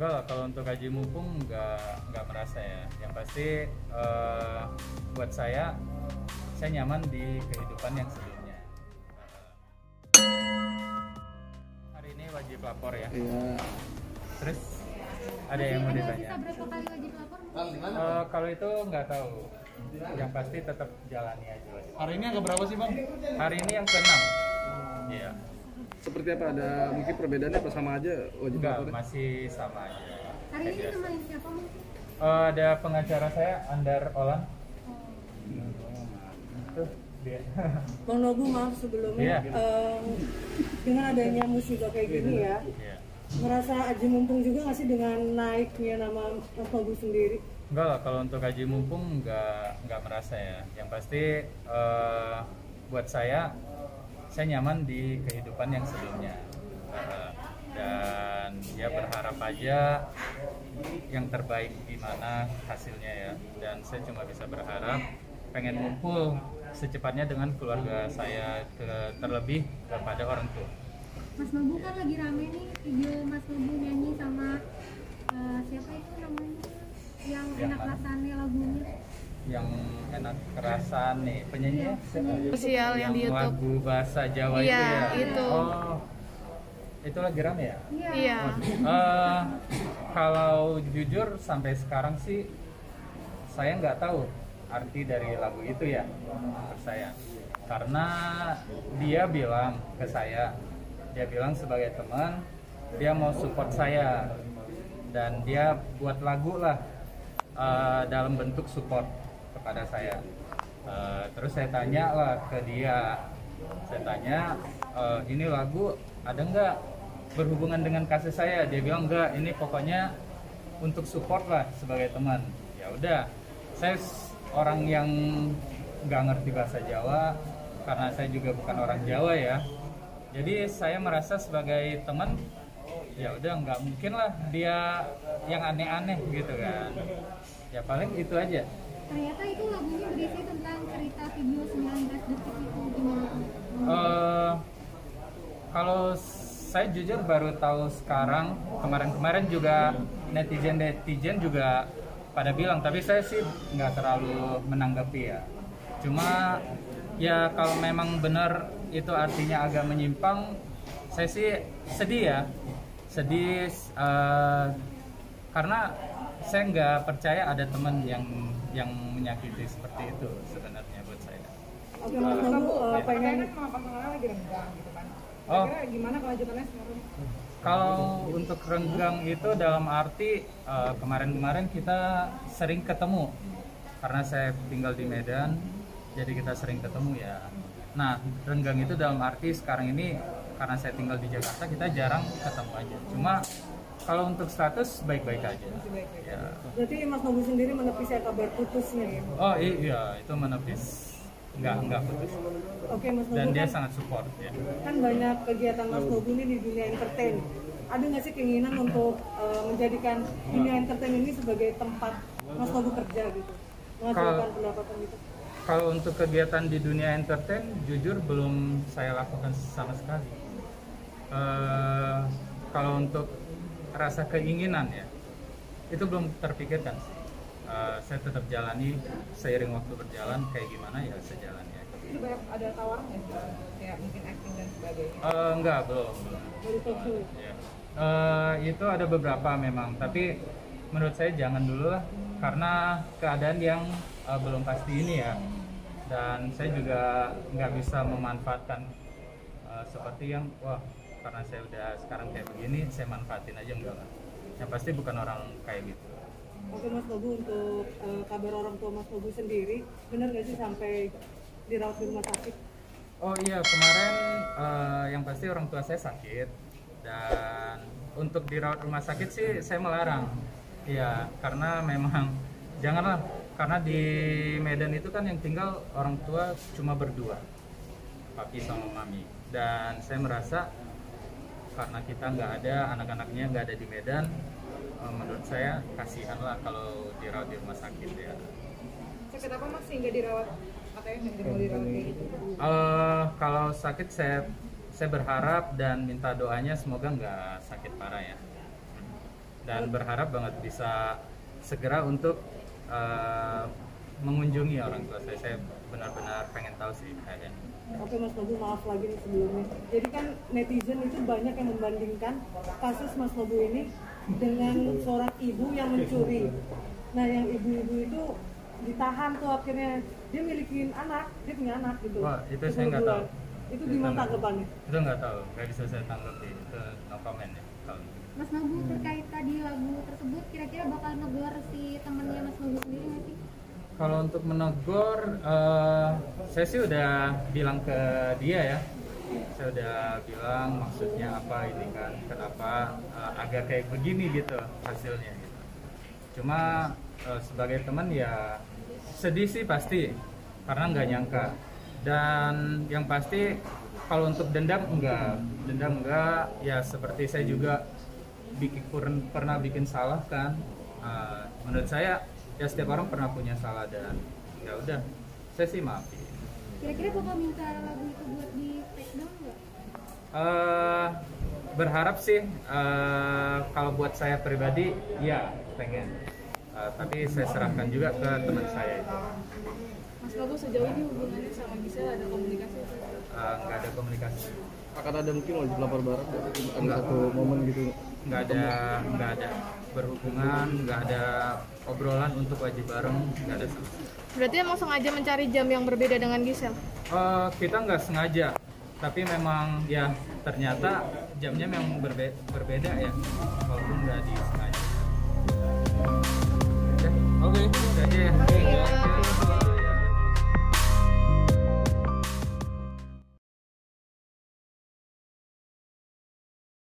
Enggak lah, kalau untuk haji mumpung nggak merasa ya. Yang pasti buat saya nyaman di kehidupan yang sebelumnya. Hari ini wajib lapor ya. Iya. Terus ada yang mau ditanya? Sisa berapa kali wajib lapor? Kalau itu nggak tahu. Yang pasti tetap jalani aja. Hari ini agak berapa sih bang? Hari ini yang ke-6. Iya. Seperti apa? Ada mungkin perbedaannya apa sama aja wajib Enggak, lapornya? masih sama aja. Hari Kayak ini biasa. nemenin siapa mungkin? Ada pengacara saya, Andar Olan. Tuh dia. Bang Nobu, maaf sebelumnya, Iya. dengan adanya musibah kayak gini ya, Iya. merasa haji mumpung juga nggak sih dengan naiknya nama Mas Nobu sendiri? Enggak lah, kalau untuk haji mumpung nggak merasa ya. Yang pasti buat saya nyaman di kehidupan yang sebelumnya. Dan ya berharap aja yang terbaik gimana hasilnya ya. Dan saya cuma bisa berharap pengen ngumpul secepatnya dengan keluarga saya, terlebih kepada orang tua. Mas Nobu kan lagi rame nih video Mas Nobu nyanyi sama siapa itu namanya yang enak mana? rasanya lagunya. Yang enak kerasan nih penyanyinya siapa? Sosial yang di YouTube. Lagu bahasa Jawa Iya, itu ya. itu. Oh, itu lagi rame ya? Iya. Kalau jujur sampai sekarang sih saya nggak tahu arti dari lagu itu ya untuk saya, karena dia bilang ke saya, dia bilang sebagai teman dia mau support saya dan dia buat lagu lah dalam bentuk support kepada saya. Terus saya tanya lah ke dia, saya tanya ini lagu ada nggak berhubungan dengan kasus saya? Dia bilang enggak, ini pokoknya untuk support lah sebagai teman. Ya udah, saya orang yang nggak ngerti bahasa Jawa karena saya juga bukan orang Jawa ya. Jadi saya merasa sebagai teman, ya udah nggak mungkin lah dia yang aneh-aneh gitu kan. Ya paling itu aja. Ternyata itu lagunya berisi tentang cerita video 19 detik itu gimana? Kalau saya jujur baru tahu sekarang, kemarin juga netizen juga pada bilang, tapi saya sih nggak terlalu menanggapi ya. Cuma ya kalau memang benar itu artinya agak menyimpang, saya sih sedih karena saya nggak percaya ada teman yang menyakiti seperti itu sebenarnya buat saya. Oke Mas Nobu, pengen pasangannya lagi renggang gitu kan. Oh. Kira-kira gimana kelanjutannya sekarang? Kalau untuk renggang itu dalam arti kemarin-kemarin kita sering ketemu karena saya tinggal di Medan, jadi kita sering ketemu ya. Nah, renggang itu dalam arti sekarang ini karena saya tinggal di Jakarta kita jarang ketemu aja. Cuma kalau untuk status baik-baik aja. Ya. berarti Mas Nobu sendiri menepis ya kabar putusnya ya? Oh iya, itu menepis, nggak putus. Oke Mas Nobu, Dan dia kan, sangat support ya. kan banyak kegiatan Mas Nobu ini di dunia entertain. Ada nggak sih keinginan untuk menjadikan dunia entertain ini sebagai tempat Mas Nobu kerja gitu? Menghasilkan pendapatan gitu? Kalau untuk kegiatan di dunia entertain, jujur belum saya lakukan sama sekali. Kalau untuk rasa keinginan ya, itu belum terpikirkan sih. Saya tetap jalani seiring waktu berjalan, kayak gimana ya sejalannya. Itu banyak ada tawaran ya? Kayak mungkin acting dan sebagainya. Enggak, belum. Dari talk show? Ya. Itu ada beberapa memang, tapi menurut saya jangan dulu lah, karena keadaan yang belum pasti ini ya. Dan saya juga nggak bisa memanfaatkan seperti yang karena saya udah sekarang kayak begini, saya manfaatin aja, enggak lah. Yang pasti bukan orang kayak gitu. Oke Mas Nobu, untuk kabar orang tua Mas Nobu sendiri, benar nggak sih sampai dirawat di rumah sakit? Oh iya, kemarin yang pasti orang tua saya sakit, dan untuk dirawat rumah sakit sih saya melarang. Iya, karena memang janganlah, karena di Medan itu kan yang tinggal orang tua cuma berdua, papi sama mami. Dan saya merasa karena kita nggak ada, anak-anaknya nggak ada di Medan, menurut saya kasihan lah kalau dirawat di rumah sakit ya. Sakit apa Mas sehingga dirawat? Katanya nggak mau dirawat kayak gitu. Kalau sakit saya berharap dan minta doanya semoga nggak sakit parah ya. dan berharap banget bisa segera untuk mengunjungi orang tua saya. Saya benar-benar pengen tahu sih kayaknya. Oke Mas Nobu, maaf lagi nih sebelumnya. Jadi kan netizen itu banyak yang membandingkan kasus Mas Nobu ini dengan seorang ibu yang mencuri. Nah yang ibu-ibu itu ditahan tuh akhirnya, dia milikin anak, dia punya anak gitu. Wah, itu saya nggak tahu. Itu gimana tanggapannya? Itu nggak tahu, nggak bisa saya tanggapi. Itu no comment ya. Kalau Mas Nobu terkait tadi lagu tersebut, kira-kira bakal negor si temennya Mas Nobu sendiri nggak sih? Kalau untuk menegur, saya sih udah bilang ke dia ya. Saya udah bilang maksudnya apa ini kan, kenapa agak kayak begini gitu hasilnya gitu. Cuma sebagai teman ya sedih sih pasti, karena nggak nyangka. Dan yang pasti kalau untuk dendam enggak, ya seperti saya juga pernah bikin salah kan. Menurut saya ya setiap orang pernah punya salah dan ya udah, saya sih maafin. Kira-kira bakal minta lagu itu buat di take down nggak? Berharap sih kalau buat saya pribadi ya pengen, tapi saya serahkan juga ke teman saya itu. Mas Nobu sejauh ini hubungannya sama Gisel ada komunikasi? Nggak ada komunikasi, Akan ada mungkin wajib lapor bareng ada satu momen gitu. nggak ada berhubungan, nggak ada obrolan untuk wajib bareng, nggak ada sama. Berarti emang sengaja mencari jam yang berbeda dengan Gisel? Kita nggak sengaja, tapi memang ya ternyata jamnya memang berbeda ya, walaupun nggak disengaja. Oke, udah aja ya.